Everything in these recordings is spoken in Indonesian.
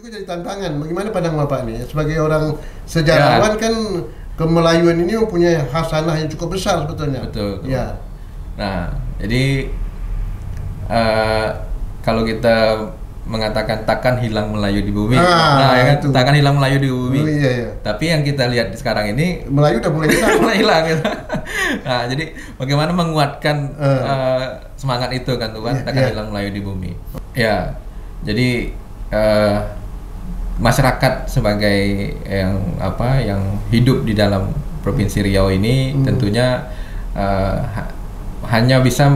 juga jadi tantangan. Bagaimana pandang Bapak nih sebagai orang sejarawan kan kemelayuan ini mempunyai khasanah yang cukup besar sebetulnya. Betul. Ya. Nah, jadi kalau kita mengatakan takkan hilang Melayu di bumi, ya kan? Takkan hilang Melayu di bumi. Iya. Tapi yang kita lihat sekarang ini Melayu udah mulai hilang. mulai hilang gitu. Nah, jadi bagaimana menguatkan semangat itu kan tuh kan, takkan hilang Melayu di bumi. Ya, jadi masyarakat sebagai yang hidup di dalam Provinsi Riau ini tentunya hanya bisa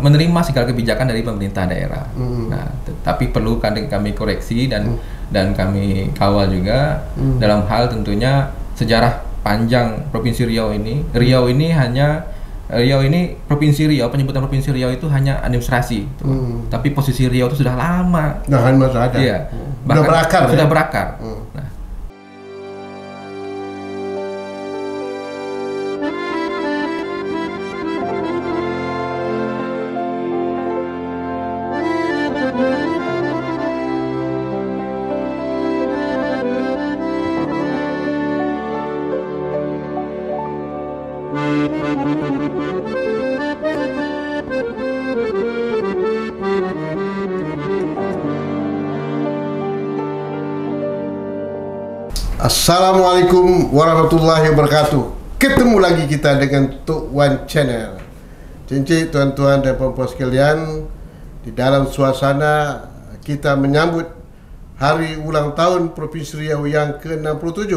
menerima segala kebijakan dari pemerintah daerah. Nah, tapi perlu kami koreksi dan kami kawal juga dalam hal tentunya sejarah panjang Provinsi Riau ini. Riau ini Provinsi Riau, penyebutan Provinsi Riau itu hanya administrasi. Tapi posisi Riau itu sudah lama. Masih ada. Iya. Sudah berakar. Nah, Assalamualaikum warahmatullahi wabarakatuh. Ketemu lagi kita dengan Tok Wan Channel. Cincin tuan-tuan dan puan-puan sekalian, di dalam suasana kita menyambut hari ulang tahun Provinsi Riau yang ke-67.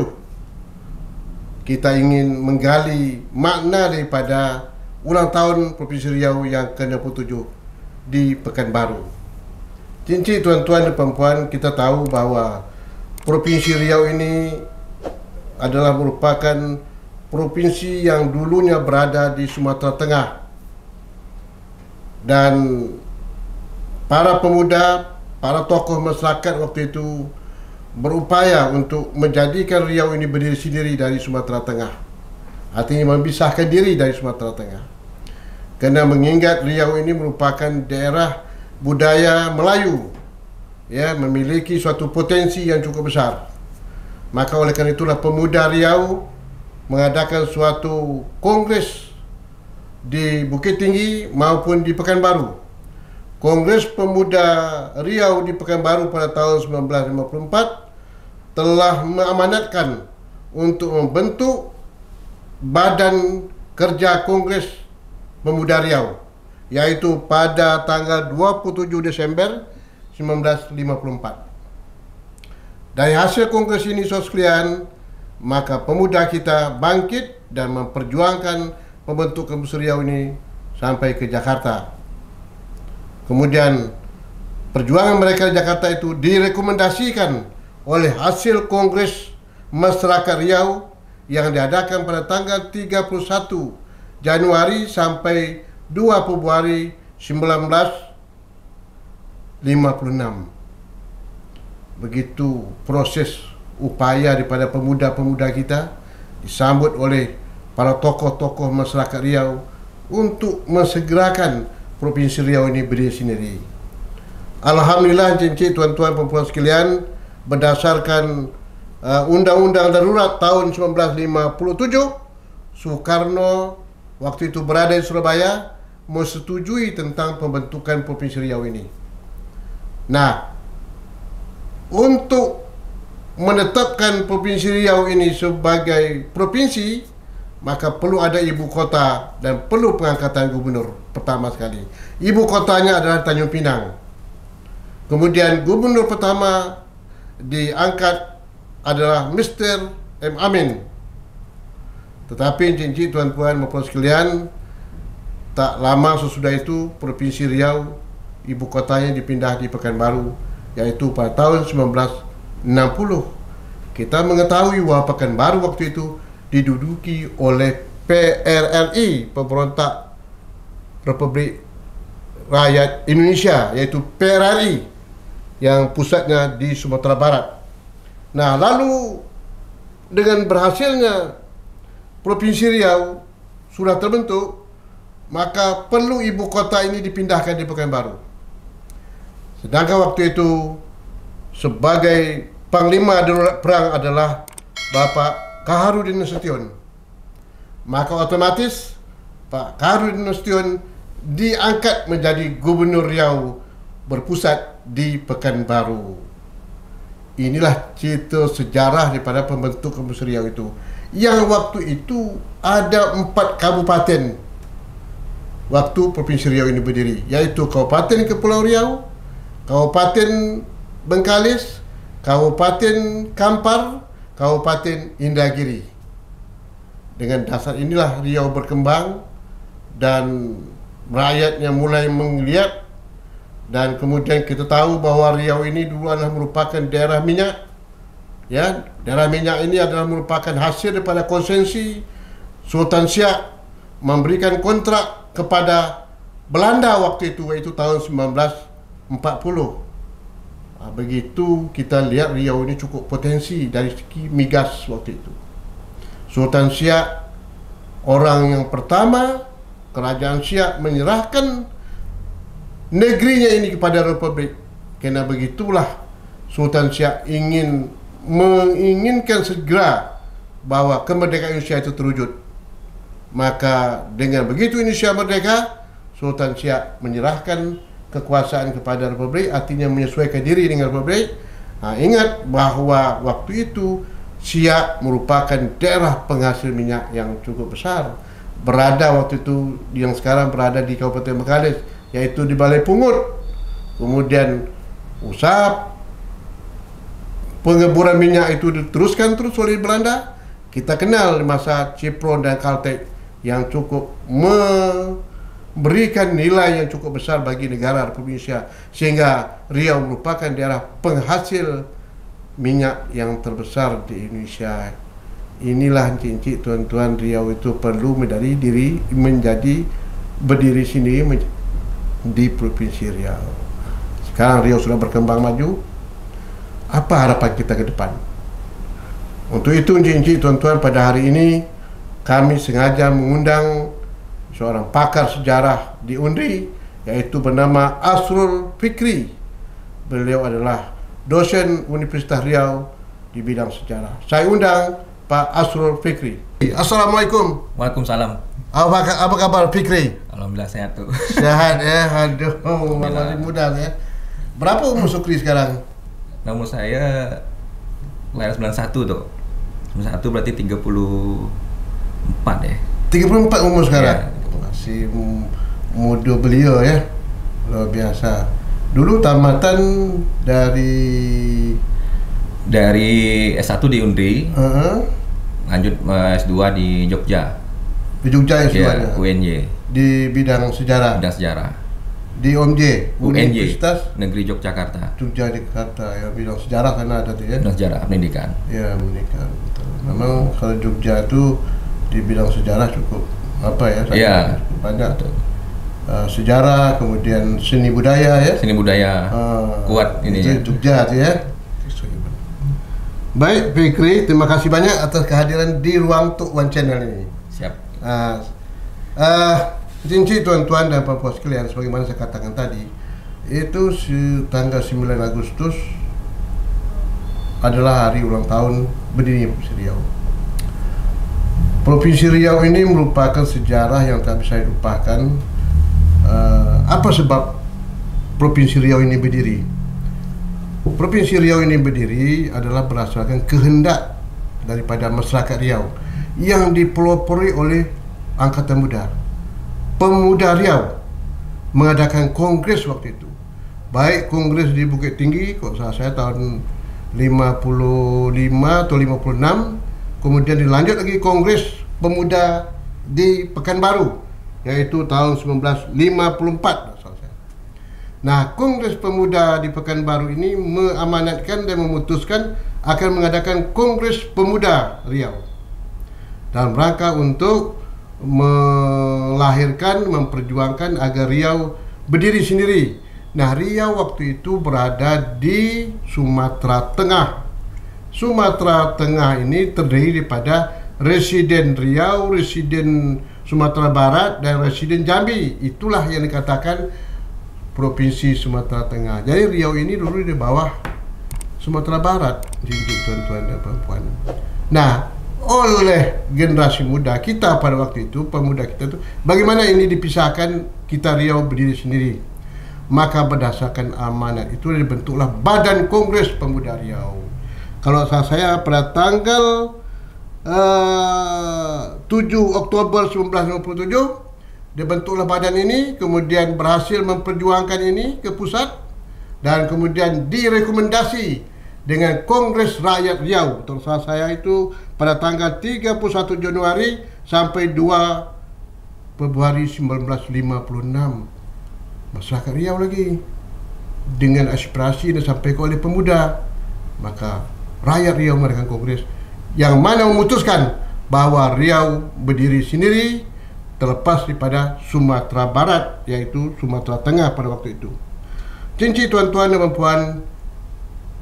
Kita ingin menggali makna daripada ulang tahun Provinsi Riau yang ke-67 di Pekanbaru. Cincin tuan-tuan dan puan-puan, kita tahu bahwa Provinsi Riau ini adalah merupakan provinsi yang dulunya berada di Sumatera Tengah, dan para pemuda, para tokoh masyarakat waktu itu berupaya untuk menjadikan Riau ini berdiri sendiri dari Sumatera Tengah. Artinya memisahkan diri dari Sumatera Tengah, kerana mengingat Riau ini merupakan daerah budaya Melayu, memiliki suatu potensi yang cukup besar. Maka oleh kerana itulah pemuda Riau mengadakan suatu kongres di Bukit Tinggi maupun di Pekanbaru. Kongres Pemuda Riau di Pekanbaru pada tahun 1954 telah mengamanatkan untuk membentuk Badan Kerja Kongres Pemuda Riau, yaitu pada tanggal 27 Desember 1954. Dari hasil kongres ini, saudara sekalian, maka pemuda kita bangkit dan memperjuangkan pembentukan Provinsi Riau ini sampai ke Jakarta. Kemudian perjuangan mereka di Jakarta itu direkomendasikan oleh hasil kongres masyarakat Riau yang diadakan pada tanggal 31 Januari sampai 2 Februari 1956. Begitu proses upaya daripada pemuda-pemuda kita disambut oleh para tokoh-tokoh masyarakat Riau untuk mensegerakan Provinsi Riau ini berdiri sendiri. Alhamdulillah, cincin tuan-tuan dan puan sekalian, berdasarkan Undang-Undang Darurat tahun 1957, Soekarno waktu itu berada di Surabaya menyetujui tentang pembentukan Provinsi Riau ini. Nah, untuk menetapkan Provinsi Riau ini sebagai provinsi, maka perlu ada ibu kota dan perlu pengangkatan gubernur pertama sekali. Ibu kotanya adalah Tanjung Pinang. Kemudian gubernur pertama diangkat adalah Mr. M. Amin. Tetapi cincin tuan-puan dan puan sekalian, tak lama sesudah itu Provinsi Riau ibu kotanya dipindah di Pekanbaru, yaitu pada tahun 1960. Kita mengetahui bahwa Pekanbaru waktu itu diduduki oleh PRRI, Pemberontak Republik Rakyat Indonesia, yaitu PRRI, yang pusatnya di Sumatera Barat. Nah, lalu dengan berhasilnya Provinsi Riau sudah terbentuk, maka perlu ibu kota ini dipindahkan di Pekanbaru. Sedangkan waktu itu sebagai Panglima Darurat Perang adalah Bapak Kaharudin Nasution. Maka otomatis Pak Kaharudin Nasution diangkat menjadi Gubernur Riau berpusat di Pekanbaru. Inilah cerita sejarah daripada pembentukan Provinsi Riau itu. Yang waktu itu ada 4 kabupaten waktu Provinsi Riau ini berdiri, iaitu Kabupaten Kepulauan Riau, Kabupaten Bengkalis, Kabupaten Kampar, Kabupaten Indragiri. Dengan dasar inilah Riau berkembang dan rakyatnya mulai menggeliat, dan kemudian kita tahu bahawa Riau ini dulu adalah merupakan daerah minyak. Ya, daerah minyak ini adalah merupakan hasil daripada konsensi Sultan Siak memberikan kontrak kepada Belanda waktu itu, iaitu tahun 1940. Begitu kita lihat Riau ini cukup potensi dari segi migas waktu itu. Sultan Siak orang yang pertama, kerajaan Siak menyerahkan negerinya ini kepada Republik. Kerana begitulah Sultan Siak menginginkan segera bahawa kemerdekaan Indonesia itu terwujud. Maka dengan begitu Indonesia merdeka, Sultan Siak menyerahkan kekuasaan kepada Republik, artinya menyesuaikan diri dengan Republik. Ingat bahawa waktu itu Siak merupakan daerah penghasil minyak yang cukup besar. Berada waktu itu, yang sekarang berada di Kabupaten Bengkalis, iaitu di Balai Pungut. Kemudian usaha pengeburan minyak itu diteruskan terus oleh Belanda. Kita kenal masa Chevron dan Caltech yang cukup memberikan nilai yang cukup besar bagi negara Republik Indonesia, sehingga Riau merupakan daerah penghasil minyak yang terbesar di Indonesia. Inilah encik-encik, tuan-tuan, Riau itu perlu menjadi berdiri sendiri di Provinsi Riau. Sekarang Riau sudah berkembang maju. Apa harapan kita ke depan? Untuk itu encik-encik, tuan-tuan, pada hari ini kami sengaja mengundang seorang pakar sejarah di UNRI, iaitu bernama Asrul Fikri. Beliau adalah dosen Universitas Riau di bidang sejarah. Saya undang Pak Asrul Fikri. Assalamualaikum. Waalaikumsalam. Apa kabar Fikri? Alhamdulillah sehat tuh. Sehat ya. Aduh, masih muda ya. Berapa umur Sukri sekarang? Umur saya lahir 91 tuh. 91 berarti 34 ya. 34 umur sekarang. Ya. Masih muda beliau ya. Luar biasa. Dulu tamatan dari S1 di UNRI. Lanjut S2 di Jogja. Di Jogja S2 ya, UNJ. Di bidang sejarah. Bidang sejarah. Di UNJ, Universitas Negeri Yogyakarta. Jogja di Jakarta ya, bidang sejarah karena ada tuh ya. Bidang sejarah pendidikan. Ya, pendidikan. Memang kalau Jogja itu di bidang sejarah cukup Iya. Banyak tuh. Sejarah, kemudian seni budaya ya. Seni budaya kuat ini ya. Jogja tuh ya. Baik Fikri, terima kasih banyak atas kehadiran di Ruang Tok Wan Channel ini. Siap. Cincin tuan-tuan dan puan-puan sekalian, sebagaimana saya katakan tadi, itu tanggal 9 Agustus adalah hari ulang tahun berdirinya Provinsi Riau. Provinsi Riau ini merupakan sejarah yang tak bisa dilupakan. Apa sebab Provinsi Riau ini berdiri? Provinsi Riau ini berdiri adalah berdasarkan kehendak daripada masyarakat Riau yang dipelopori oleh Angkatan Muda. Pemuda Riau mengadakan kongres waktu itu. Baik kongres di Bukit Tinggi, kalau salah saya tahun 55 atau 56, kemudian dilanjut lagi kongres pemuda di Pekanbaru, yaitu tahun 1954. Nah, Kongres Pemuda di Pekanbaru ini mengamanatkan dan memutuskan akan mengadakan Kongres Pemuda Riau dalam rangka untuk melahirkan, memperjuangkan agar Riau berdiri sendiri. Nah, Riau waktu itu berada di Sumatera Tengah. Sumatera Tengah ini terdiri daripada residen Riau, residen Sumatera Barat, dan residen Jambi. Itulah yang dikatakan Provinsi Sumatera Tengah. Jadi Riau ini dulu di bawah Sumatera Barat, tuan-tuan dan puan-puan. Nah, oleh generasi muda kita pada waktu itu, pemuda kita itu, bagaimana ini dipisahkan, kita Riau berdiri sendiri. Maka berdasarkan amanat itu dibentuklah Badan Kongres Pemuda Riau. Kalau saya pada tanggal 7 Oktober 1957 dibentuklah badan ini, kemudian berhasil memperjuangkan ini ke pusat dan kemudian direkomendasi dengan Kongres Rakyat Riau. Terus saya itu pada tanggal 31 Januari sampai 2 Februari 1956. Masyarakat Riau lagi dengan aspirasi yang disampaikan oleh pemuda. Maka rakyat Riau mengadakan kongres yang mana memutuskan bahwa Riau berdiri sendiri terlepas daripada Sumatera Barat, yaitu Sumatera Tengah pada waktu itu. Cinci tuan-tuan dan puan,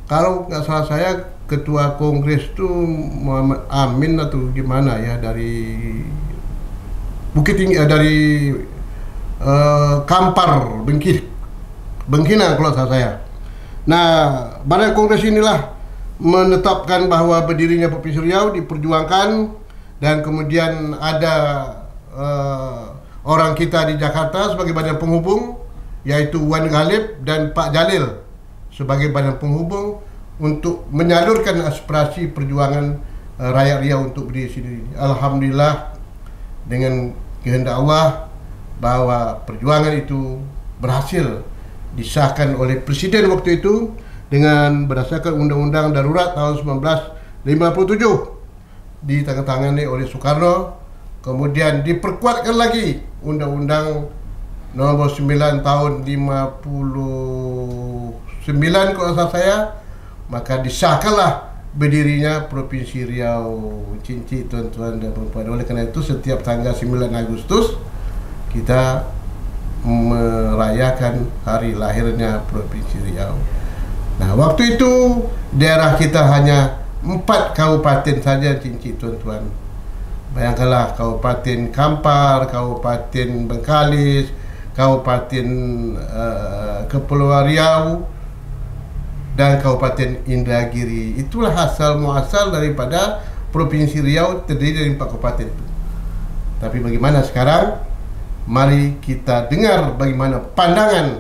kalau nggak salah saya ketua kongres itu Muhammad Amin atau gimana ya, dari Bukit Tinggi, dari Kampar, Bengkina kalau salah saya. Nah, badan kongres inilah menetapkan bahwa berdirinya Provinsi Riau diperjuangkan, dan kemudian ada orang kita di Jakarta sebagai badan penghubung, yaitu Wan Ghalib dan Pak Jalil sebagai badan penghubung untuk menyalurkan aspirasi perjuangan rakyat Riau untuk berdiri sendiri. Alhamdulillah, dengan kehendak Allah, bahwa perjuangan itu berhasil disahkan oleh Presiden waktu itu dengan berdasarkan Undang-Undang Darurat tahun 1957 ditandatangani oleh Soekarno. Kemudian diperkuatkan lagi Undang-Undang Nomor 9 tahun 59 kalau salah saya, maka disahkanlah berdirinya Provinsi Riau. Cinci tuan-tuan dan puan-puan. Oleh karena itu setiap tanggal 9 Agustus kita merayakan hari lahirnya Provinsi Riau. Nah, waktu itu daerah kita hanya 4 kabupaten saja, cinci tuan-tuan. Bayangkanlah, Kabupaten Kampar, Kabupaten Bengkalis, Kabupaten Kepulauan Riau, dan Kabupaten Indragiri. Itulah asal muasal daripada Provinsi Riau, terdiri dari 4 kabupaten. Tapi bagaimana sekarang? Mari kita dengar bagaimana pandangan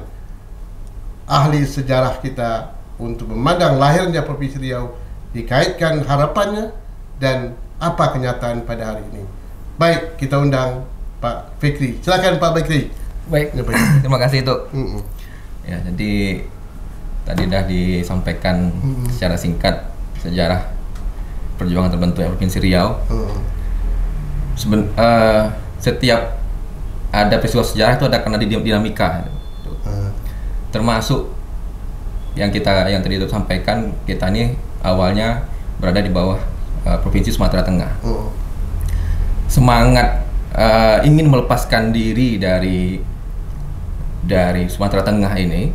ahli sejarah kita untuk memandang lahirnya Provinsi Riau, dikaitkan harapannya dan apa kenyataan pada hari ini. Baik, kita undang Pak Fikri. Silakan Pak Fikri. Baik, terima kasih itu. Ya, jadi tadi dah disampaikan secara singkat sejarah perjuangan terbentuknya Provinsi Riau. Setiap ada peristiwa sejarah itu ada karena dinamika. Termasuk yang tadi itu sampaikan, kita ini awalnya berada di bawah Provinsi Sumatera Tengah. Semangat ingin melepaskan diri dari Sumatera Tengah ini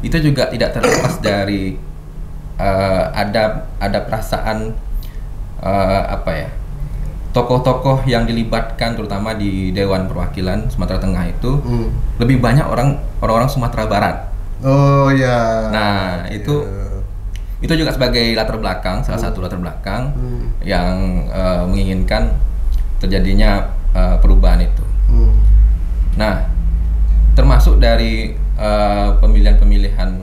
itu juga tidak terlepas dari ada perasaan tokoh-tokoh yang dilibatkan, terutama di Dewan Perwakilan Sumatera Tengah itu lebih banyak orang-orang Sumatera Barat. Oh ya. Nah, itu juga sebagai latar belakang, salah satu latar belakang yang menginginkan terjadinya perubahan itu. Nah, termasuk dari pemilihan-pemilihan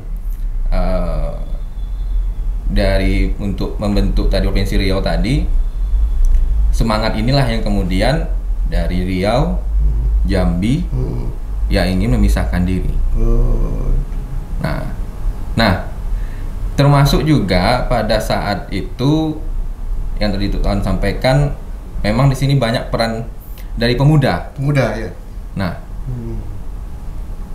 dari untuk membentuk tadi Provinsi Riau tadi, semangat inilah yang kemudian dari Riau, Jambi yang ingin memisahkan diri. Nah, termasuk juga pada saat itu yang tadi Tuan sampaikan, memang di sini banyak peran dari pemuda. Pemuda ya. Nah,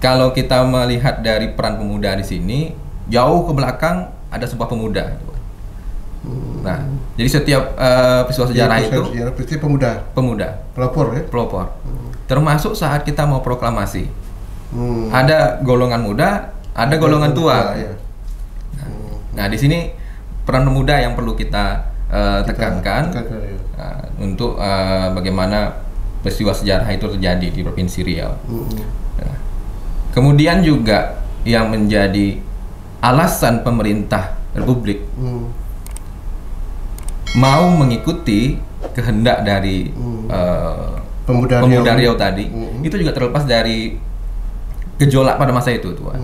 kalau kita melihat dari peran pemuda di sini, jauh ke belakang ada sebuah pemuda. Nah, jadi setiap peristiwa sejarah itu pasti pemuda. Pelopor ya. Pelopor. Termasuk saat kita mau proklamasi, ada golongan muda, ada golongan tua. Ya. Nah, di sini peran pemuda yang perlu kita tekankan untuk bagaimana peristiwa sejarah itu terjadi di Provinsi Riau. Kemudian juga yang menjadi alasan pemerintah Republik mau mengikuti kehendak dari pemuda Riau tadi, itu juga terlepas dari gejolak pada masa itu, Tuan.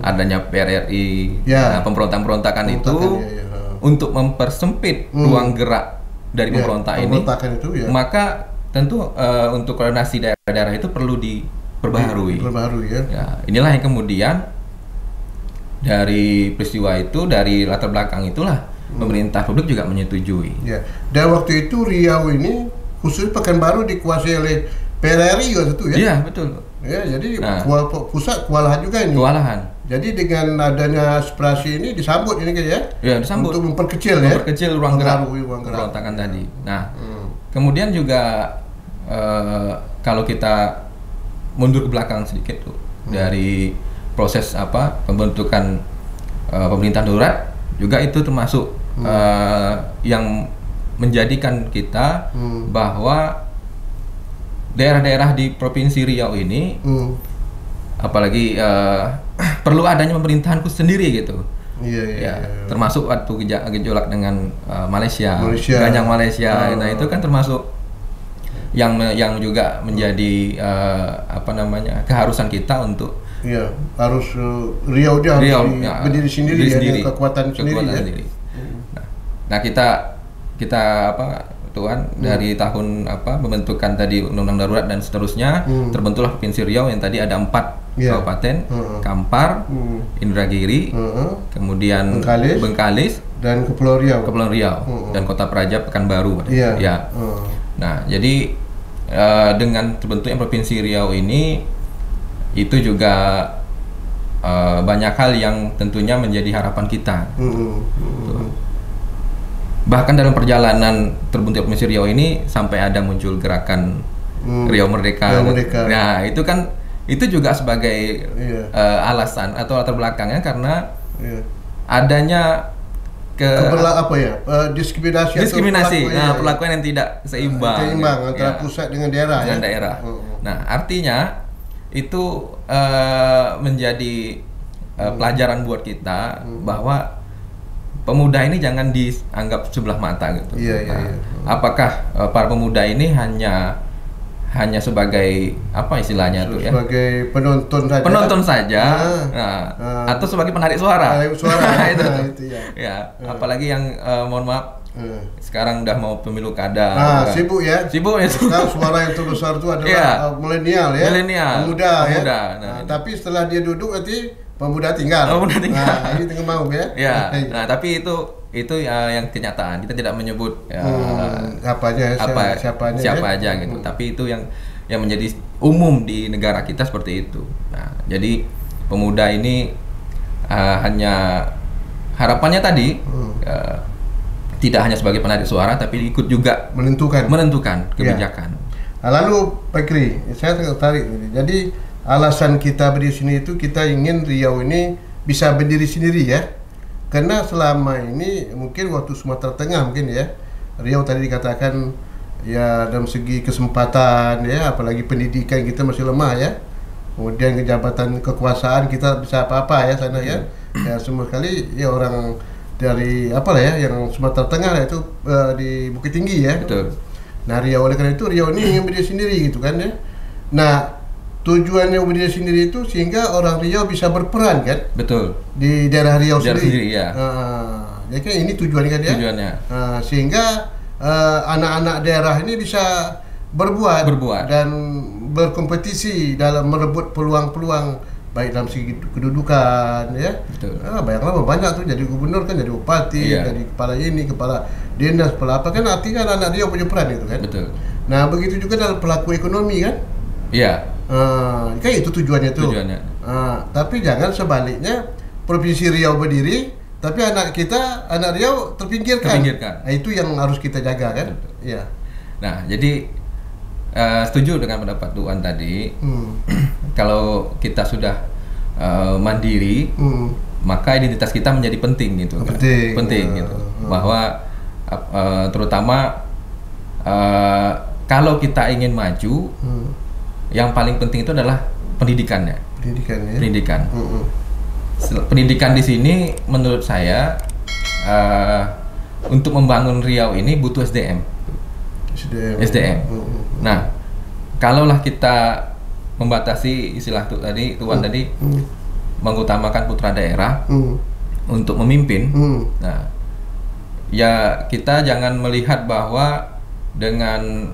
Adanya PRRI, pemberontak-pemberontakan itu untuk mempersempit ruang gerak dari pemberontak ini, maka tentu untuk koordinasi daerah-daerah itu perlu diperbaharui. Inilah yang kemudian dari peristiwa itu, dari latar belakang itulah pemerintah publik juga menyetujui. Dan waktu itu Riau ini khusus Pekanbaru dikuasai oleh PRRI juga itu ya? Iya, betul. Ya, jadi pusat kewalahan juga ini. Kewalahan. Jadi dengan adanya aspirasi ini disambut ini kan ya? Ya, disambut. Untuk memperkecil ruang gerak pemberontakan tadi. Nah, kemudian juga kalau kita mundur ke belakang sedikit tuh dari proses pembentukan pemerintahan darurat, juga itu termasuk yang menjadikan kita bahwa daerah-daerah di Provinsi Riau ini apalagi perlu adanya pemerintahan khusus sendiri gitu. Termasuk waktu gejolak dengan Malaysia. Ganyang Malaysia. Nah, itu kan termasuk yang juga menjadi keharusan kita untuk harus Riau dia harus berdiri sendiri, kekuatan sendiri. Nah, kita Tuan, dari tahun pembentukan tadi Undang-Undang Darurat dan seterusnya, terbentuklah Provinsi Riau yang tadi ada 4 kabupaten, Kampar, Indragiri, kemudian Bengkalis dan Kepulauan Riau, dan Kota Praja Pekanbaru. Nah, jadi dengan terbentuknya Provinsi Riau ini, itu juga banyak hal yang tentunya menjadi harapan kita. Bahkan dalam perjalanan terbentuk Provinsi Riau ini sampai ada muncul gerakan Riau Merdeka. Nah, itu kan juga sebagai alasan atau latar belakangnya karena adanya diskriminasi, perlakuan yang tidak seimbang antara pusat dengan daerah. Nah, artinya itu menjadi pelajaran buat kita bahwa pemuda ini jangan dianggap sebelah mata gitu. Apakah para pemuda ini hanya sebagai sebagai penonton saja, atau sebagai penarik suara? Itu apalagi yang mohon maaf, sekarang udah mau pemilu kada. Sibuk ya. Sekarang suara yang terbesar itu adalah milenial ya. Pemuda. Tapi setelah dia duduk nanti pemuda tinggal. Nah, ini tengah mau ya. Nah, tapi itu yang kenyataan. Kita tidak menyebut siapa aja gitu. Tapi itu yang menjadi umum di negara kita seperti itu. Nah, jadi pemuda ini hanya harapannya tadi tidak hanya sebagai penarik suara, tapi ikut juga menentukan kebijakan. Lalu Pak Kri, saya tertarik. Jadi alasan kita berdiri sini itu kita ingin Riau ini bisa berdiri sendiri ya. Karena selama ini mungkin waktu Sumatera Tengah mungkin ya, Riau tadi dikatakan ya dalam segi kesempatan ya, apalagi pendidikan kita masih lemah ya. Kemudian kejabatan kekuasaan kita bisa apa-apa ya sana ya. Ya semua kali ya orang dari yang Sumatera Tengah itu di Bukit Tinggi ya. Betul. Nah, Riau oleh karena itu Riau ini ingin berdiri sendiri gitu kan ya. Nah, tujuannya berdiri sendiri itu sehingga orang Riau bisa berperan kan? Betul. Di daerah Riau sendiri. Jadi kan ini tujuannya kan ya? Tujuannya. Sehingga anak-anak daerah ini bisa berbuat dan berkompetisi dalam merebut peluang-peluang baik dalam segi kedudukan ya. Betul. Bayanglah banyak tuh jadi gubernur kan, jadi bupati, jadi kepala ini, kepala dinas, kepala apa kan, artinya anak-anak Riau punya peran itu kan. Betul. Nah, begitu juga dalam pelaku ekonomi kan? Iya. Kan itu tujuannya tuh. Tapi jangan sebaliknya Provinsi Riau berdiri, tapi anak Riau terpinggirkan. Nah, itu yang harus kita jaga kan. Iya. Nah, jadi setuju dengan pendapat Tuan tadi. Kalau kita sudah mandiri, maka identitas kita menjadi penting gitu. Penting gitu. Bahwa terutama kalau kita ingin maju, yang paling penting itu adalah pendidikan. pendidikan di sini menurut saya untuk membangun Riau ini butuh SDM. SDM. Nah, kalaulah kita membatasi istilah Tuan tadi mengutamakan putra daerah untuk memimpin. Nah, ya kita jangan melihat bahwa dengan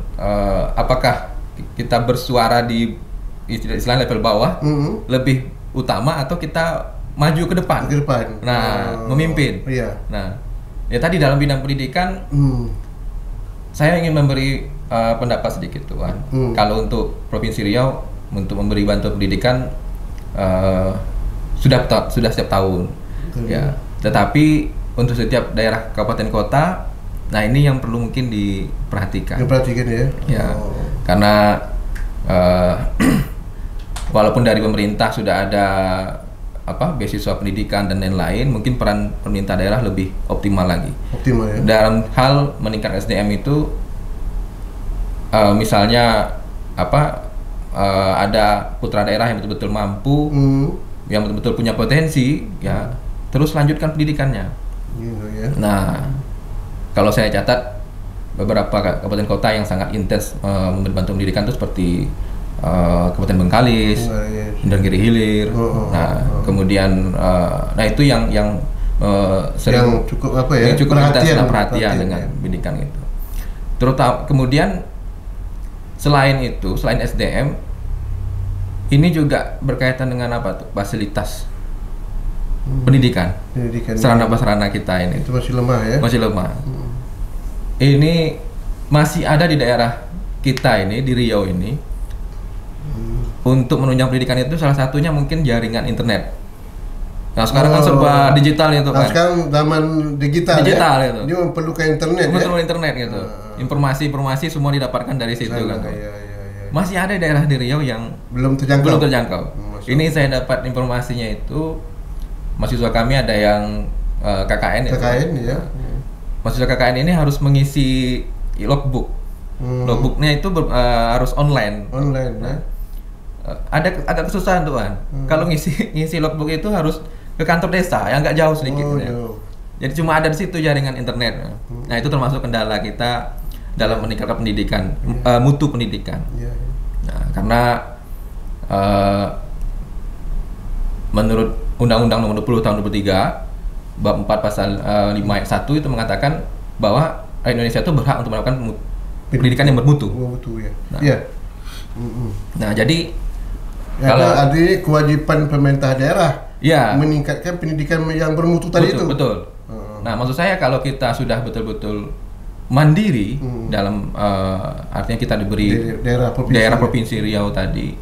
apakah kita bersuara di istilah level bawah lebih utama atau kita maju ke depan. Nah, memimpin. Iya. Nah, ya tadi dalam bidang pendidikan saya ingin memberi pendapat sedikit Tuan. Kalau untuk Provinsi Riau untuk memberi bantuan pendidikan sudah setiap tahun. Ya. Tetapi untuk setiap daerah kabupaten kota, nah ini yang perlu mungkin diperhatikan. Diperhatikan ya. Ya. Karena walaupun dari pemerintah sudah ada beasiswa pendidikan dan lain-lain, mungkin peran pemerintah daerah lebih optimal lagi. Optimal ya. Dalam hal meningkatkan SDM itu, misalnya ada putra daerah yang betul-betul mampu, yang betul-betul punya potensi, ya terus lanjutkan pendidikannya. Ya. Nah, kalau saya catat beberapa kabupaten kota yang sangat intens memberi bantuan pendidikan itu seperti Kabupaten Bengkalis, Indragiri Hilir. Kemudian nah itu yang sering yang cukup yang cukup perhatian dengan pendidikan itu. Terutama kemudian selain SDM ini juga berkaitan dengan fasilitas pendidikan. Sarana-prasarana kita ini itu masih lemah ya. Masih lemah. Ini masih ada di daerah kita ini, di Riau ini. Untuk menunjang pendidikan itu salah satunya mungkin jaringan internet. Nah sekarang kan serba digital itu kan. Sekarang zaman digital ya? Itu. Dia memerlukan internet. Internet gitu. Informasi semua didapatkan dari situ kan. Iya. Masih ada daerah di Riau yang belum terjangkau. Ini saya dapat informasinya itu mahasiswa kami ada yang KKN ya. Mahasiswa KKN ini harus mengisi logbook. Logbooknya itu harus online. Nah, ada agak kesusahan Tuan. Kalau ngisi logbook itu harus ke kantor desa yang agak jauh sedikit. Jadi cuma ada di situ jaringan internet. Nah itu termasuk kendala kita dalam meningkatkan pendidikan, mutu pendidikan. Nah karena menurut Undang-Undang Nomor 20 Tahun 2003 Bab 4 Pasal 5 Ayat 1 itu mengatakan bahwa rakyat Indonesia itu berhak untuk melakukan pendidikan yang bermutu. Nah jadi kalau ada kewajiban pemerintah daerah meningkatkan pendidikan yang bermutu tadi itu. Betul. Nah maksud saya kalau kita sudah betul-betul mandiri dalam artinya kita diberi daerah provinsi Riau tadi.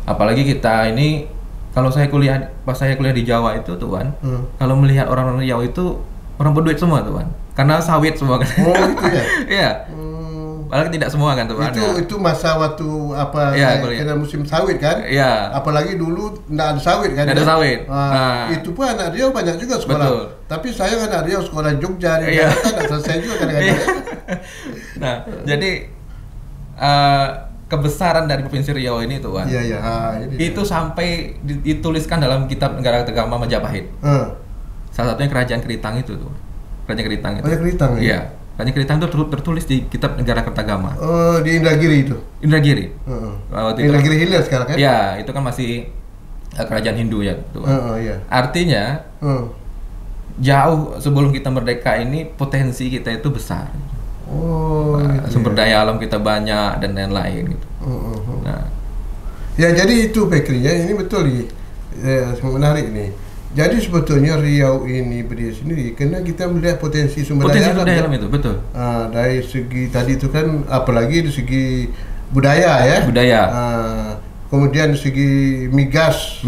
Apalagi kita ini pas saya kuliah di Jawa itu Tuan, kalau melihat orang-orang Riau itu orang berduit semua Tuan, karena sawit semua kan. Oh itu ya. Iya. Padahal tidak semua kan Tuan. Itu masa waktu kena musim sawit kan? Iya. Apalagi dulu tidak ada sawit kan? Tidak ada sawit. Itu pun anak Riau banyak juga sekolah. Betul. Tapi saya anak Riau sekolah Jogja di Jakarta tidak selesai juga kadang-kadang. Nah, jadi kebesaran dari Provinsi Riau ini Tuan. Itu sampai dituliskan dalam Kitab Negara Agama Majapahit. Salah satunya Kerajaan Keritang itu tuh. Kerajaan Keritang itu. Keritang ya? Iya. Kerajaan Keritang itu tertulis di Kitab Negara Kertagama. Di Indragiri itu. Indragiri. Indragiri Hilir sekarang kan? Iya, itu kan masih kerajaan Hindu ya, Tuan. Artinya jauh sebelum kita merdeka ini potensi kita itu besar. Sumber daya alam kita banyak dan lain-lain gitu. Nah, ya jadi itu Bekri ya, ini betul menarik nih. Jadi sebetulnya Riau ini berdiri sendiri karena kita melihat potensi sumber daya alam itu betul. Dari segi tadi itu kan, apalagi dari segi budaya ya. Kemudian dari segi gas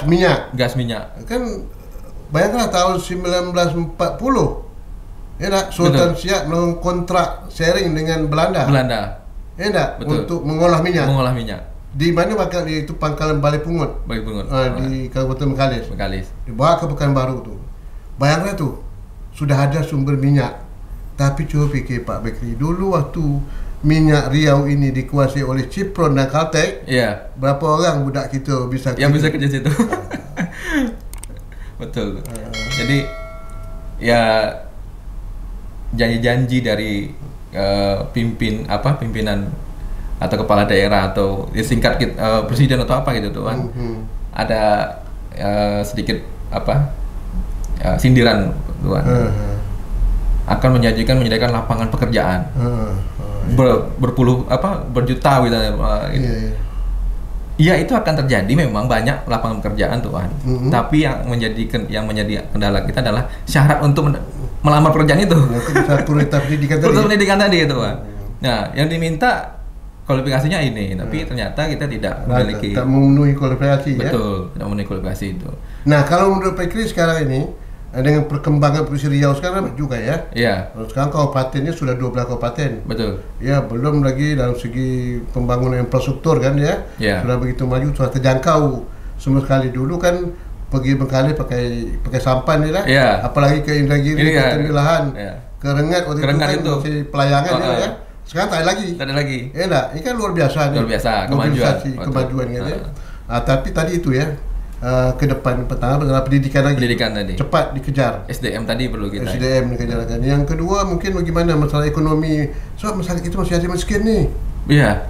minyak. Kan bayangkanlah tahun 1940 Sultan Siak melakukan kontrak sharing dengan Belanda. Untuk mengolah minyak. Di mana itu pangkalan Balai Pungut. Di Kabupaten Bengkalis. Dibawa ke Pekanbaru tuh. Bayangkan tuh, sudah ada sumber minyak. Tapi coba pikir Pak Bekri, dulu waktu minyak Riau ini dikuasai oleh Cipron dan Caltech, berapa orang budak kita bisa kerja situ? Betul. Jadi ya janji-janji dari pimpinan atau kepala daerah atau singkat presiden atau apa gitu Tuan. Ada sedikit sindiran Tuan. Akan menyediakan lapangan pekerjaan. Berjuta gitu. Iya, itu akan terjadi, memang banyak lapangan pekerjaan Tuhan. Tapi yang menjadi kendala kita adalah syarat untuk melamar pekerjaan itu. Kualitas pendidikan tadi Tuhan. Nah, yang diminta kualifikasinya ini, tapi ternyata kita tidak memiliki. Tak memenuhi kualifikasi. Betul, tidak memenuhi kualifikasi itu. Nah, kalau menurut Pak Kri sekarang ini dengan perkembangan Provinsi Riau sekarang juga ya. Iya. Sekarang kabupatennya sudah 12 kabupaten. Betul. Ya, belum lagi dalam segi pembangunan infrastruktur kan ya. Sudah begitu maju, sudah terjangkau. Semua sekali dulu kan pergi Bengkale pakai sampan ni lah. Apalagi ke Indragiri, ke Tembilahan, ke Rengat waktu itu kan masih pelayangan ya. Sekarang tak ada lagi. Tak ada lagi. Ini kan luar biasa nih. Luar biasa, kemajuan kan ya. Tapi tadi itu ya. Ke depan pertama adalah pendidikan tadi cepat dikejar. SDM tadi perlu kita. SDM dikejar. Yang kedua mungkin bagaimana masalah ekonomi. Sebab masyarakat itu masih ada miskin nih. Iya.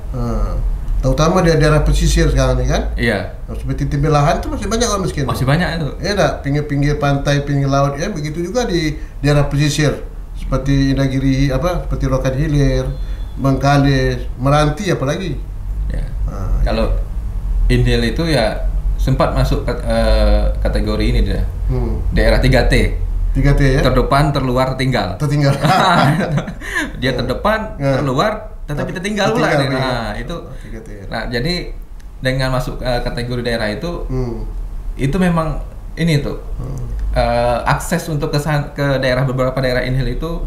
Terutama di daerah pesisir sekarang nih kan. Iya. Seperti Tembilahan itu masih banyak orang miskin. Masih banyak itu. Ya tak, pinggir-pinggir pantai, pinggir laut ya, begitu juga di daerah pesisir seperti Indragiri seperti Rokan Hilir, Bengkale, Meranti apalagi. Ya. Kalau Inhil itu ya sempat masuk kategori ini dia. Daerah 3T. 3T ya. Terdepan, terluar, tertinggal. Dia terdepan, terluar, tetapi tertinggal pula. Nah, itu. 3T, ya. Nah, jadi dengan masuk kategori daerah itu memang ini tuh. Akses untuk ke daerah, beberapa daerah Inhil itu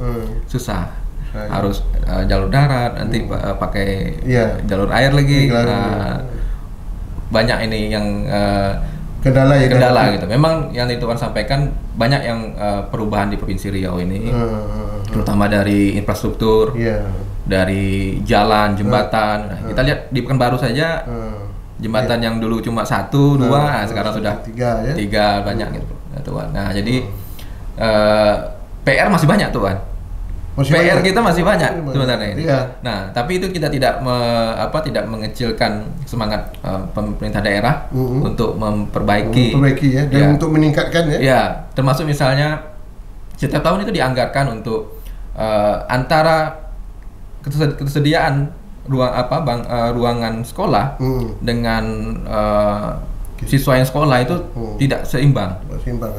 susah. Harus jalur darat, nanti pakai jalur air lagi. Banyak ini yang kendala gitu. Memang yang Tuan sampaikan banyak yang perubahan di Provinsi Riau ini, terutama dari infrastruktur, dari jalan, jembatan. Nah, kita lihat di Pekanbaru saja jembatan yang dulu cuma 1, 2, sekarang sudah 3 banyak gitu Tuan. Nah, jadi PR masih banyak Tuan. PR kita masih banyak sebenarnya ini. Nah, tapi itu kita tidak mengecilkan semangat pemerintah daerah untuk memperbaiki ya, dan untuk meningkatkan ya. Ya, termasuk misalnya setiap tahun itu dianggarkan untuk antara ketersediaan ruangan sekolah dengan siswa yang sekolah itu tidak seimbang.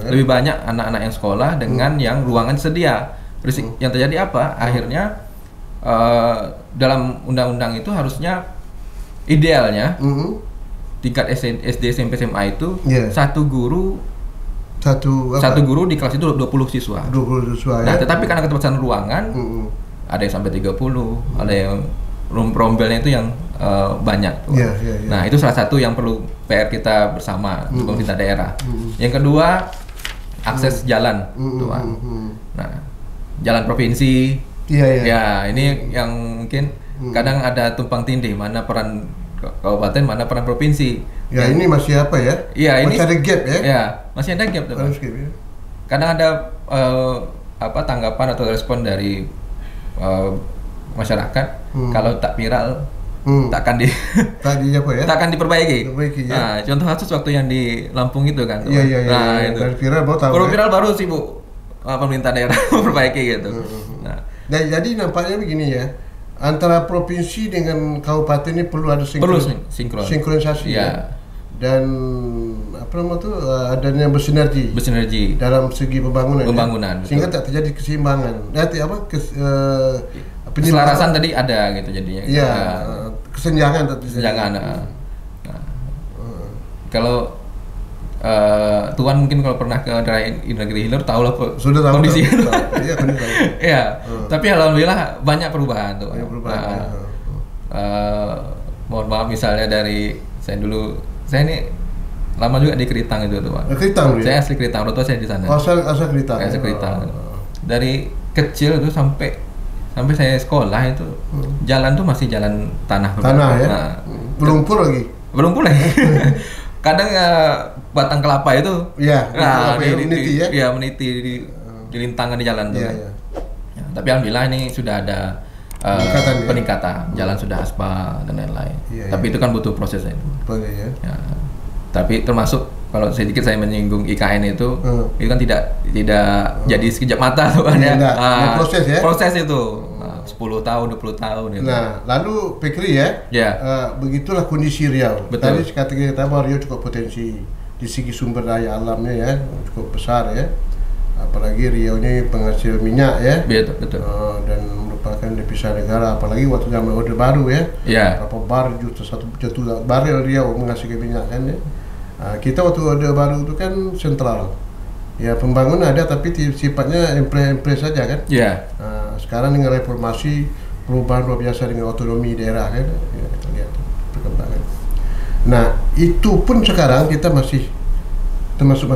Lebih banyak anak-anak yang sekolah dengan yang ruangan sedia. Yang terjadi apa? Akhirnya dalam undang-undang itu harusnya idealnya tingkat SD, SMP, SMA itu satu guru di kelas itu 20 siswa. 20 siswa. Nah, tetapi karena keterbatasan ruangan ada yang sampai 30, ada yang rombelnya itu yang banyak. Nah, itu salah satu yang perlu PR kita bersama untuk pemerintah daerah. Yang kedua, akses jalan, Tuan. Nah, jalan provinsi, ya ini yang mungkin kadang ada tumpang tindih, mana peran kabupaten, mana peran provinsi. Ya, ini masih apa ya? Iya, masih ada gap ya? Ya, masih ada gap. Kadang ada tanggapan atau respon dari masyarakat, kalau tak viral takkan diperbaiki. Nah, contoh kasus waktu yang di Lampung itu kan. Nah, itu. Baru viral baru sih Bu. Pemerintah daerah memperbaiki gitu. Nah, jadi nampaknya begini ya, antara provinsi dengan kabupaten ini perlu ada sinkronisasi ya. Dan adanya bersinergi dalam segi pembangunan. Sehingga tak terjadi keseimbangan. Keselarasan tadi ada gitu jadinya. Iya, kesenjangan. Kalau Tuan mungkin kalau pernah ke daerah Indragiri Hilir tahu lah kondisi itu. Iya, tapi alhamdulillah banyak perubahan tuh. Mohon maaf misalnya dari saya ini lama juga di Keritang itu tuh Pak. Saya asli Keritang, orang tua saya di sana. Asal Keritang. Asal Keritang. Dari kecil itu sampai saya sekolah itu jalan tuh masih jalan tanah. Ya. Berlumpur lagi. kadang batang kelapa itu, Iya, nah, meniti ya. Iya, meniti di lintangan di jalan tuh. Iya, iya. Ya, tapi alhamdulillah ini sudah ada peningkatan, jalan sudah aspal dan lain-lain. Iya, Tapi iya. itu kan butuh proses itu. Boleh ya. Ya. Tapi termasuk kalau sedikit saya menyinggung IKN itu kan tidak jadi sekejap mata tuh kan ya. Iya, enggak. Proses ya. Proses itu 10 tahun, 20 tahun itu. Nah, lalu Fikri ya. Ya. Begitulah kondisi Riau. Betul. Tadi kata kita bahwa Riau cukup potensi di segi sumber daya alamnya ya, cukup besar ya. Apalagi Riau ini penghasil minyak ya. Betul. Dan merupakan devisa negara, apalagi waktu zaman Orde Baru ya. Iya. Berapa bar satu barel Riau menghasilkan minyak kan ya. Kita waktu Orde Baru itu kan sentral. Ya pembangunan ada tapi sifatnya empres saja kan. Iya. Sekarang dengan reformasi, perubahan luar biasa dengan otonomi daerah kan. Ya, kita lihat perkembangan. Nah, itu pun sekarang kita masih termasuk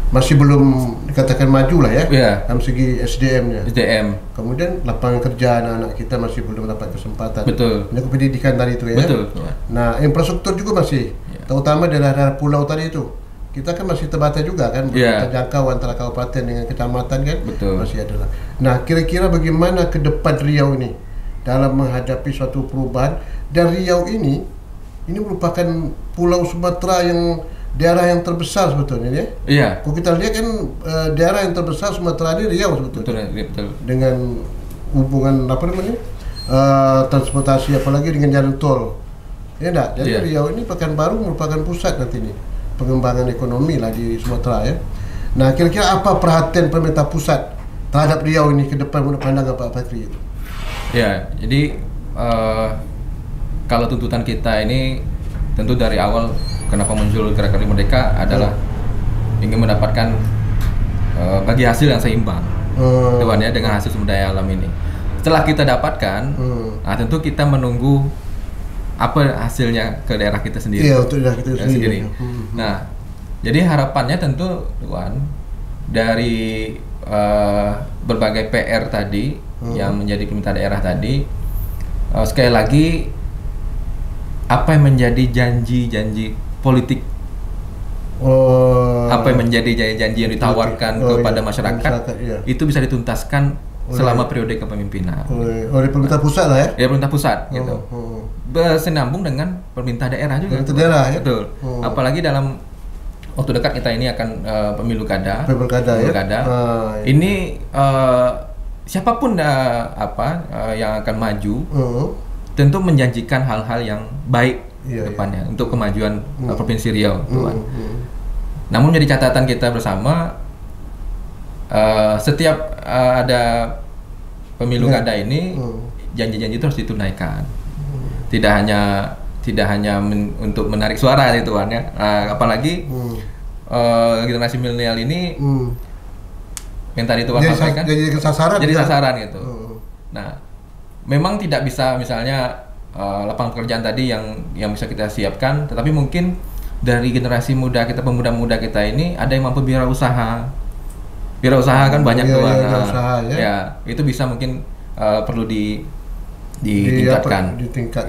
masih belum dikatakan maju lah ya. Iya. Dalam segi SDM-nya. SDM. Kemudian lapangan kerja anak-anak kita masih belum dapat kesempatan. Betul. Ini pendidikan tadi itu ya. Betul. Nah, infrastruktur juga masih, terutama daerah-daerah pulau tadi itu. Kita kan masih terbatas juga kan, terjangkau antara kabupaten dengan kecamatan kan. Betul. Masih ada lah. Nah, kira-kira bagaimana ke depan Riau ini dalam menghadapi suatu perubahan, dan Riau ini merupakan pulau Sumatera yang daerah yang terbesar sebetulnya ya. Iya. Kalau kita lihat kan daerah yang terbesar Sumatera ini Riau sebetulnya. Betul. Dengan hubungan transportasi, apalagi dengan jalan tol. Ya enggak? Jadi Riau ini Pekanbaru merupakan pusat nanti nih pengembangan ekonomi lah di Sumatera ya. Nah, kira-kira apa perhatian pemerintah pusat terhadap Riau ini ke depan menurut pandangan Pak Fikri itu? Ya, jadi kalau tuntutan kita ini tentu dari awal kenapa muncul Gerakan Merdeka adalah ingin mendapatkan bagi hasil yang seimbang, Tuan ya, dengan hasil sumber daya alam ini. Setelah kita dapatkan, nah tentu kita menunggu apa hasilnya ke daerah kita sendiri. Iya, untuk daerah kita sendiri. Nah, jadi harapannya tentu, Tuan, dari berbagai PR tadi yang menjadi permintaan daerah tadi, sekali lagi apa yang menjadi janji-janji politik, apa yang menjadi janji-janji yang ditawarkan kepada masyarakat, itu bisa dituntaskan selama periode kepemimpinan. Oleh pemerintah pusat lah ya? Ya, pemerintah pusat gitu. Bersenambung dengan pemerintah daerah juga. Pemerintah daerah ya? Betul. Apalagi dalam waktu dekat kita ini akan pemilu kada. Ini siapapun yang akan maju tentu menjanjikan hal-hal yang baik depannya untuk kemajuan Provinsi Riau, Tuan. Namun menjadi catatan kita bersama, setiap ada pemilu kada ini janji-janji itu harus ditunaikan. Tidak hanya untuk menarik suara itu, Tuan ya. Apalagi generasi milenial ini yang tadi Tuan sampaikan jadi sasaran gitu. Nah, memang tidak bisa misalnya lapangan pekerjaan tadi yang bisa kita siapkan, tetapi mungkin dari generasi muda kita, pemuda-muda kita ini ada yang mampu wirausaha kan banyak tuh. Ya, itu bisa mungkin perlu ditingkatkan,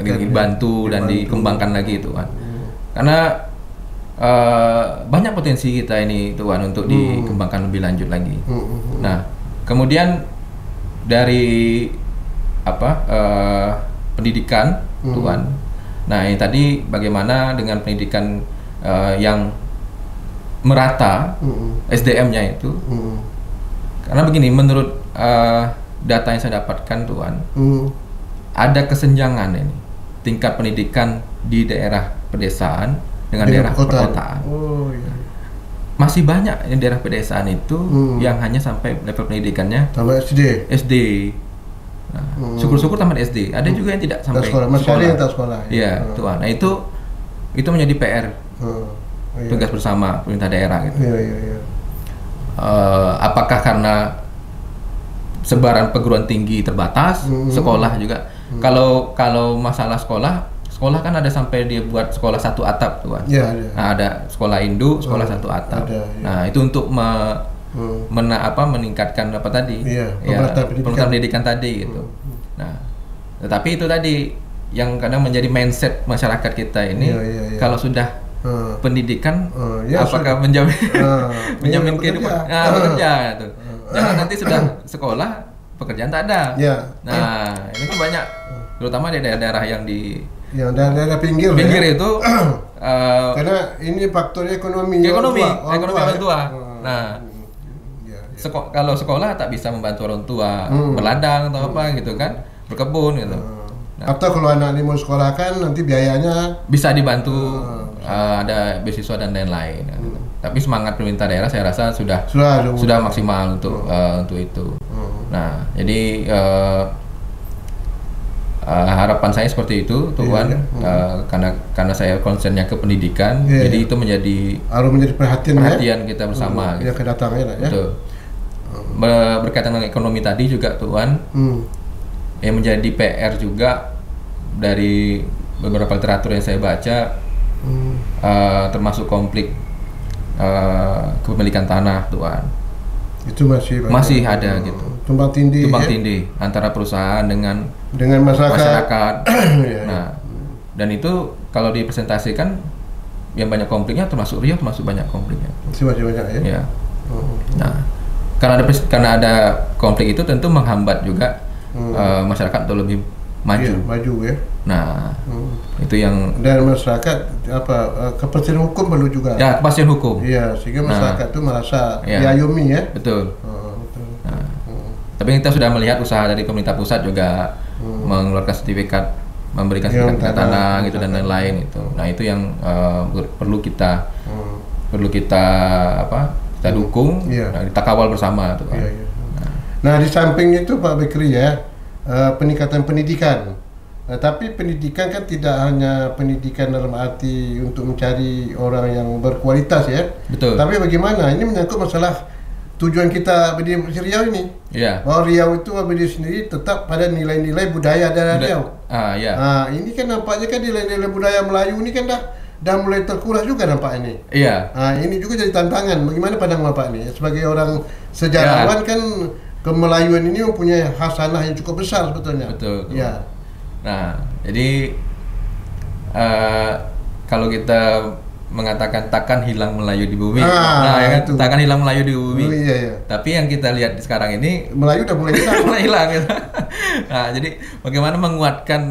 dibantu dan dikembangkan lagi itu kan. Karena banyak potensi kita ini Tuan untuk dikembangkan lebih lanjut lagi. Nah, kemudian dari pendidikan Tuan. Nah, ini tadi bagaimana dengan pendidikan yang merata, SDM-nya itu. Karena begini, menurut data yang saya dapatkan Tuan, ada kesenjangan ini tingkat pendidikan di daerah pedesaan dengan daerah perkotaan. Masih banyak yang daerah pedesaan itu yang hanya sampai level pendidikannya SD. Nah, syukur-syukur tamat SD. Ada juga yang tidak sampai sekolah. Masih ada yang tak sekolah. Iya, Tuan. Nah, itu menjadi PR. Tugas bersama pemerintah daerah gitu. Apakah karena sebaran perguruan tinggi terbatas, sekolah juga. Kalau masalah sekolah kan ada sampai dia buat sekolah satu atap, Tuan. Nah, ada sekolah induk, sekolah satu atap. Nah, itu untuk meningkatkan pendidikan tadi gitu. Nah, tetapi itu tadi yang kadang menjadi mindset masyarakat kita ini, kalau sudah pendidikan, apakah menjamin menjamin kehidupan? Bekerja itu. Jangan nanti sudah sekolah pekerjaan tak ada. Nah, ini kan banyak, terutama di daerah-daerah yang di daerah pinggir itu karena ini faktor ekonomi orang tua. Nah, kalau sekolah tak bisa membantu orang tua berladang atau apa gitu kan, berkebun gitu. Nah, atau kalau anak ini mau sekolah kan nanti biayanya bisa dibantu, ada beasiswa dan lain-lain. Tapi semangat pemerintah daerah saya rasa sudah maksimal untuk itu. Nah, jadi harapan saya seperti itu, Tuan, karena saya concernnya ke pendidikan, jadi itu harus menjadi perhatian kita bersama. Gitu. Kedatangannya, betul. Berkaitan dengan ekonomi tadi juga, Tuan, yang menjadi PR juga dari beberapa literatur yang saya baca, termasuk konflik kepemilikan tanah, Tuan. Itu masih ada gitu. Tumpang tindih antara perusahaan dengan masyarakat. Nah, dan itu kalau dipresentasikan yang banyak konfliknya, termasuk Riau termasuk banyak konfliknya. Masih banyak ya. Nah, karena ada konflik itu tentu menghambat juga masyarakat untuk lebih maju ya. Nah, itu yang dan masyarakat kepastian hukum perlu juga. Ya, kepastian hukum. Iya, sehingga masyarakat itu merasa diayomi ya. Betul. Nah, tapi kita sudah melihat usaha dari pemerintah pusat juga mengeluarkan sertifikat, memberikan sertifikat tanah gitu dan lain-lain itu. Nah, itu yang perlu kita kita dukung, kita kawal bersama tuh. Nah, di samping itu Pak Bekri ya, peningkatan pendidikan. Tapi pendidikan kan tidak hanya pendidikan dalam arti untuk mencari orang yang berkualitas ya. Betul. Tapi bagaimana? Ini menyangkut masalah tujuan kita berdiri di Riau ini. Bahwa Riau itu berdiri sendiri tetap pada nilai-nilai budaya daerah Riau. Ini kan nampaknya kan nilai-nilai budaya Melayu ini kan dah mulai terkuras juga nampak ini. Ini juga jadi tantangan. Bagaimana pandang Bapak ini? Sebagai orang sejarawan kan kemelayuan ini mempunyai khasanah yang cukup besar sebetulnya. Betul. Nah, jadi kalau kita mengatakan takkan hilang Melayu di bumi, takkan hilang Melayu di bumi. Tapi yang kita lihat sekarang ini Melayu udah mulai hilang. Gitu. Nah, jadi bagaimana menguatkan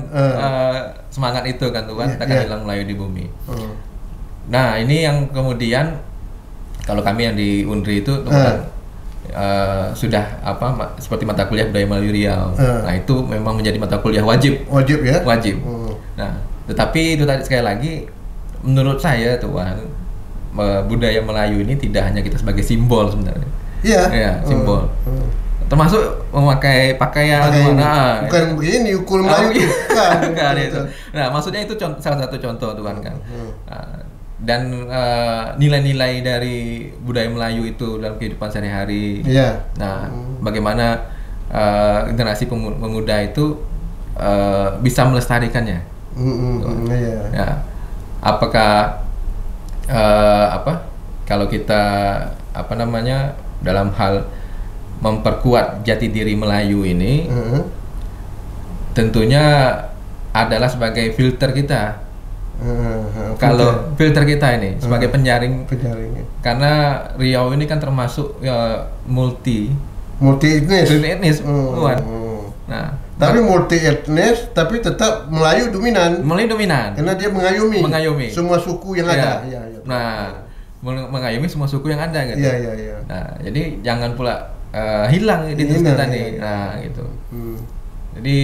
semangat itu kan, Tuhan, takkan hilang Melayu di bumi. Nah, ini yang kemudian kalau kami yang di Unri itu sudah seperti mata kuliah budaya Melayu Riau. Nah, itu memang menjadi mata kuliah wajib ya. Nah, tetapi itu tadi sekali lagi menurut saya, Tuan, budaya Melayu ini tidak hanya kita sebagai simbol sebenarnya. Simbol. Termasuk memakai pakaian bukan begini ukur Melayu bukan itu. Nah, maksudnya itu salah satu contoh, Tuan, kan. Dan nilai-nilai dari budaya Melayu itu dalam kehidupan sehari-hari. Nah, bagaimana generasi pemuda itu bisa melestarikannya? Apakah kalau kita dalam hal memperkuat jati diri Melayu ini, tentunya adalah sebagai filter kita. Kalau filter kita ini sebagai penyaring, karena Riau ini kan termasuk multi etnis, Nah, tapi multi etnis tapi tetap Melayu dominan. Karena dia mengayomi semua suku yang ada. Nah, mengayomi semua suku yang ada gitu. Nah, jadi jangan pula hilang identitas kita nih. Nah, gitu. Jadi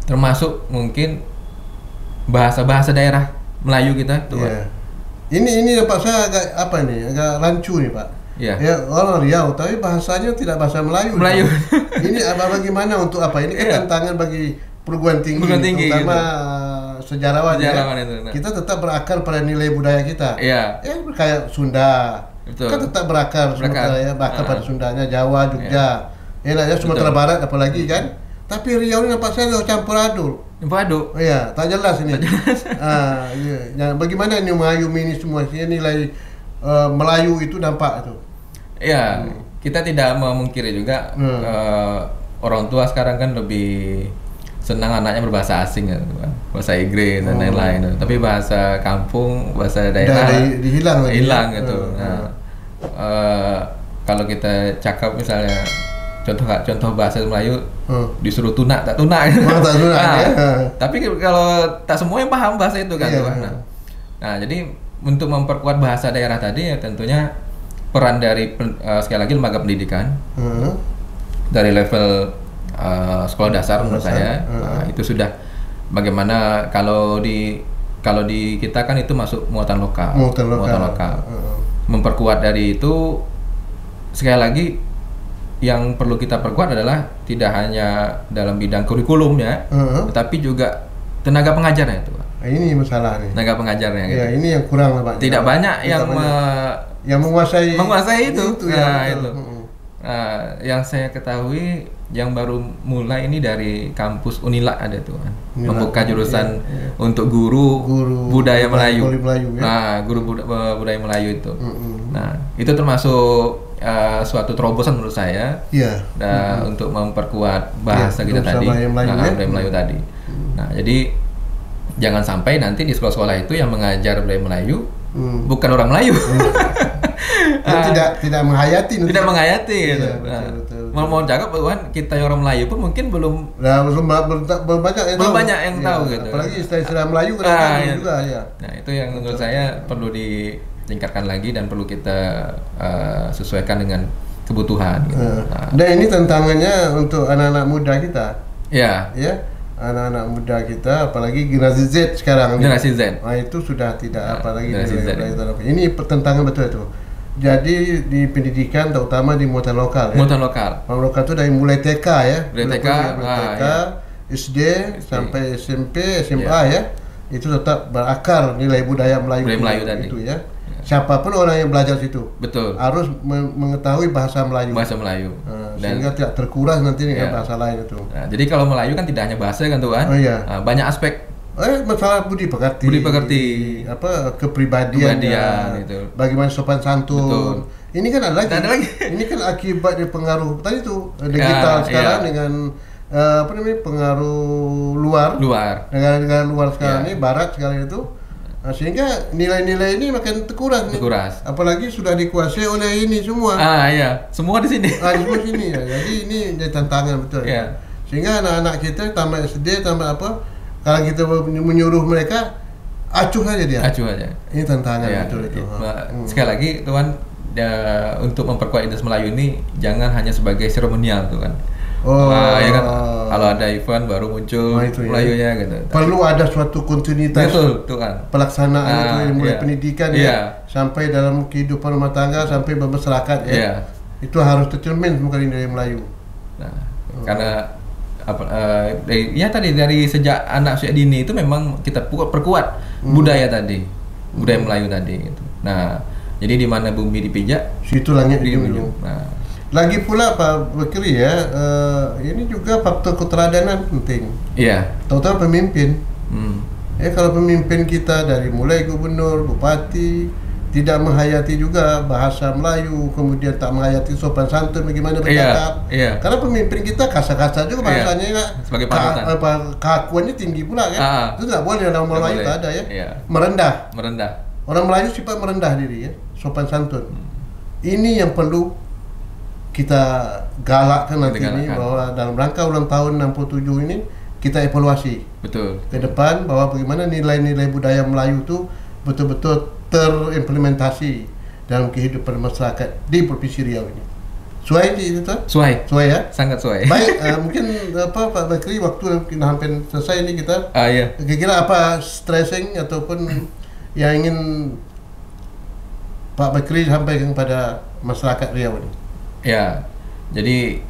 termasuk mungkin bahasa daerah Melayu kita tuh. Ini Pak, saya agak rancu nih, Pak. Orang Riau tapi bahasanya tidak bahasa Melayu. Ini bagaimana untuk ini kan tantangan bagi perguruan tinggi terutama sejarawan itu. Kita tetap berakar pada nilai budaya kita. Kayak Sunda. Betul. Kan tetap berakar pada Sundanya, Jawa, Jogja. Sumatera Barat apalagi kan. Tapi Riau ini nampak saya campur aduk. Tak jelas ini. Bagaimana ini mengayomi ini semua nilai Melayu itu nampak itu. Kita tidak memungkiri juga orang tua sekarang kan lebih senang anaknya berbahasa asing gitu kan, bahasa Inggris dan lain-lain. Tapi bahasa kampung, bahasa daerah hilang gitu. Nah, kalau kita cakap misalnya contoh bahasa Melayu disuruh tunak tak tunak. Tak tunak ya. Tapi kalau tak semua yang paham bahasa itu kan. Nah, jadi untuk memperkuat bahasa daerah tadi ya tentunya peran dari sekali lagi lembaga pendidikan dari level sekolah dasar menurut saya itu sudah bagaimana kalau di kita kan itu masuk muatan lokal. Memperkuat dari itu sekali lagi yang perlu kita perkuat adalah tidak hanya dalam bidang kurikulumnya, tetapi juga tenaga pengajarnya itu. Ini masalah nih. Tenaga pengajarnya. Gitu. Ya, ini yang kurang Pak. Tidak banyak yang menguasai itu. Yang saya ketahui yang baru mulai ini dari kampus Unila ada tuh kan. Membuka jurusan untuk guru budaya Melayu. Nah, guru budaya Melayu itu. Nah, itu termasuk suatu terobosan menurut saya. Untuk memperkuat bahasa kita tadi, budaya Melayu tadi. Nah, jadi jangan sampai nanti di sekolah-sekolah itu yang mengajar budaya Melayu bukan orang Melayu. Tidak menghayati gitu. Mau cakap bahwa kita yang orang Melayu pun mungkin belum banyak yang tahu gitu. Apalagi istilah Melayu kadang-kadang juga ya. Nah, itu yang menurut saya perlu ditingkatkan lagi dan perlu kita sesuaikan dengan kebutuhan gitu. Dan ini tantangannya untuk anak-anak muda kita. Ya. Anak-anak muda kita, apalagi generasi Z sekarang. Generasi Z. Nah, itu sudah tidak apalagi ini tantangan betul itu. Jadi di pendidikan terutama di muatan lokal. Muatan lokal itu dari mulai TK ya. TK, SD sampai SMP, SMA ya. Itu tetap berakar nilai budaya Melayu tadi. Itu ya. Siapapun orang yang belajar situ harus mengetahui bahasa Melayu. Sehingga tidak terkuras nanti dengan bahasa lain itu. Nah, jadi kalau Melayu kan tidak hanya bahasa kan tuh kan. Banyak aspek. Masalah budi pekerti. Kepribadian itu. Bagaimana sopan santun. Ini kan ada lagi. Ini kan akibat dari pengaruh tadi tuh digital sekarang dengan pengaruh luar. Negara-negara luar sekarang ini, barat sekarang itu. Nah, sehingga nilai-nilai ini makin terkuras. Apalagi sudah dikuasai oleh ini semua. Semua di sini. Semua sini ya. Jadi ini jadi tantangan betul. Sehingga anak-anak kita tambah SD, tambah apa? Kalau kita menyuruh mereka acuh aja dia. Ini tantangan betul itu. Sekali lagi tuan, untuk memperkuat identitas Melayu ini jangan hanya sebagai seremonial tuh kan. Ya kan, kalau ada event baru muncul Melayunya gitu. Perlu ada suatu kontinuitas. Betul, tuh kan. Pelaksanaan itu mulai pendidikan sampai dalam kehidupan rumah tangga sampai bermasyarakat ya. Itu harus tercermin mungkin dari Melayu. Nah, karena tadi dari sejak anak usia dini itu memang kita perkuat budaya budaya Melayu tadi gitu. Nah, jadi di mana bumi dipijak, situ langit dijunjung. Lagi pula Pak Bakri ya, ini juga faktor keteladanan penting. Terutama pemimpin. Kalau pemimpin kita dari mulai gubernur, bupati tidak menghayati juga bahasa Melayu, kemudian tak menghayati sopan santun bagaimana bercakap. Karena pemimpin kita kasar-kasar juga bahasanya, sebagai panutan. Keakuannya tinggi pula kan. Itu tidak boleh dalam Melayu ada ya. Merendah. Orang Melayu sifat merendah diri ya, sopan santun. Ini yang perlu kita galakkan nanti ini, bahwa dalam rangka ulang tahun 67 ini kita evaluasi ke depan bahwa bagaimana nilai-nilai budaya Melayu itu betul-betul terimplementasi dalam kehidupan masyarakat di Provinsi Riau ini. Suai itu tuh? Suai ya? Sangat suai. Baik, mungkin Pak Bakri, waktu kita hampir selesai ini kita. Kira-kira apa stressing ataupun yang ingin Pak Bakri sampaikan kepada masyarakat Riau ini? Jadi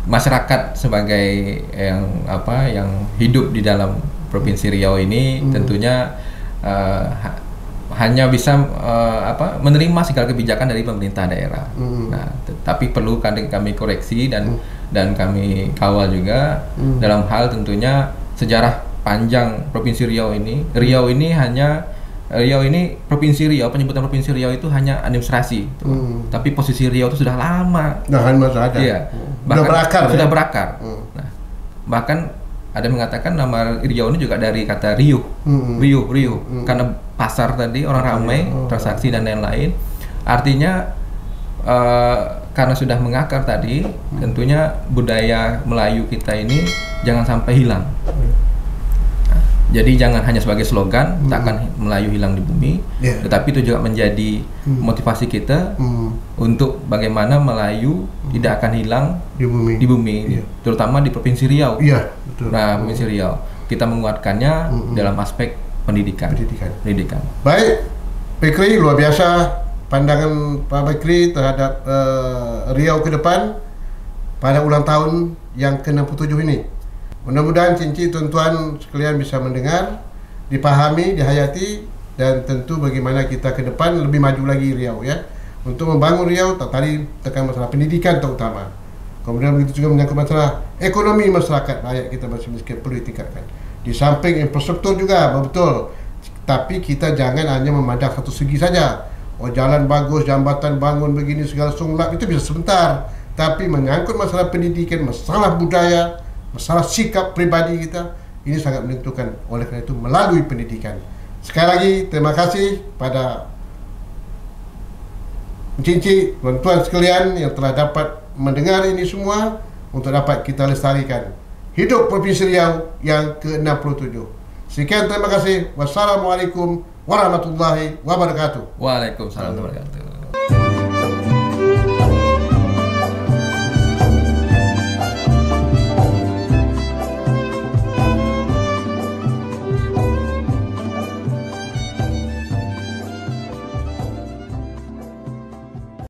masyarakat sebagai yang hidup di dalam Provinsi Riau ini tentunya hanya bisa menerima segala kebijakan dari pemerintah daerah. Nah, tapi perlu kami koreksi dan kami kawal juga dalam hal tentunya sejarah panjang Provinsi Riau ini. Provinsi Riau, penyebutan Provinsi Riau itu hanya administrasi, tapi posisi Riau itu sudah lama. Sudah berakar. Nah, bahkan ada yang mengatakan nama Riau ini juga dari kata riuh, riuh, karena pasar tadi orang ramai, transaksi dan lain-lain. Artinya karena sudah mengakar tadi, tentunya budaya Melayu kita ini jangan sampai hilang. Jadi jangan hanya sebagai slogan, takkan Melayu hilang di bumi, tetapi itu juga menjadi motivasi kita untuk bagaimana Melayu tidak akan hilang di bumi, terutama di Provinsi Riau. Betul. Nah, Provinsi Riau kita menguatkannya dalam aspek pendidikan. Baik, Fikri, luar biasa pandangan Pak Fikri terhadap Riau ke depan pada ulang tahun yang ke-67 ini. Mudah-mudahan Cinci tuan-tuan sekalian bisa mendengar, dipahami, dihayati, dan tentu bagaimana kita ke depan lebih maju lagi Riau ya. Untuk membangun Riau, tadi tekan masalah pendidikan terutama. Kemudian begitu juga menyangkut masalah ekonomi masyarakat rakyat kita masih miskin perlu ditingkatkan. Di samping infrastruktur juga betul. Tapi kita jangan hanya memandang satu segi saja. Oh, jalan bagus, jambatan bangun begini segala sunglak itu bisa sebentar. Tapi menyangkut masalah pendidikan, masalah budaya, masalah sikap pribadi kita, ini sangat menentukan. Oleh karena itu melalui pendidikan. Sekali lagi terima kasih pada Cinci, tuan-tuan sekalian yang telah dapat mendengar ini semua untuk dapat kita lestarikan hidup Provinsi Riau yang ke-67. Sekian, terima kasih. Wassalamualaikum warahmatullahi wabarakatuh. Waalaikumsalam warahmatullahi wabarakatuh.